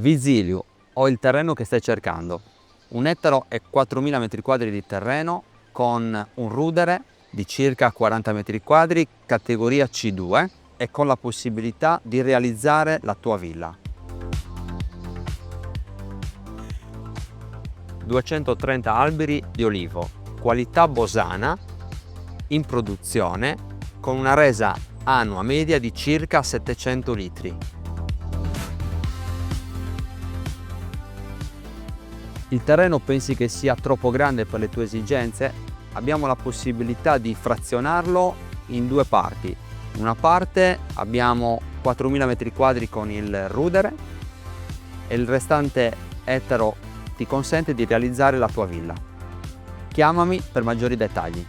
Visilio, ho il terreno che stai cercando. 1 ettaro è 4.000 metri quadri di terreno con un rudere di circa 40 metri quadri, categoria C2, e con la possibilità di realizzare la tua villa. 230 alberi di olivo, qualità bosana, in produzione, con una resa annua media di circa 700 litri. Il terreno pensi che sia troppo grande per le tue esigenze? Abbiamo la possibilità di frazionarlo in 2 parti. Una parte abbiamo 4.000 metri quadri con il rudere e il restante ettaro ti consente di realizzare la tua villa. Chiamami per maggiori dettagli.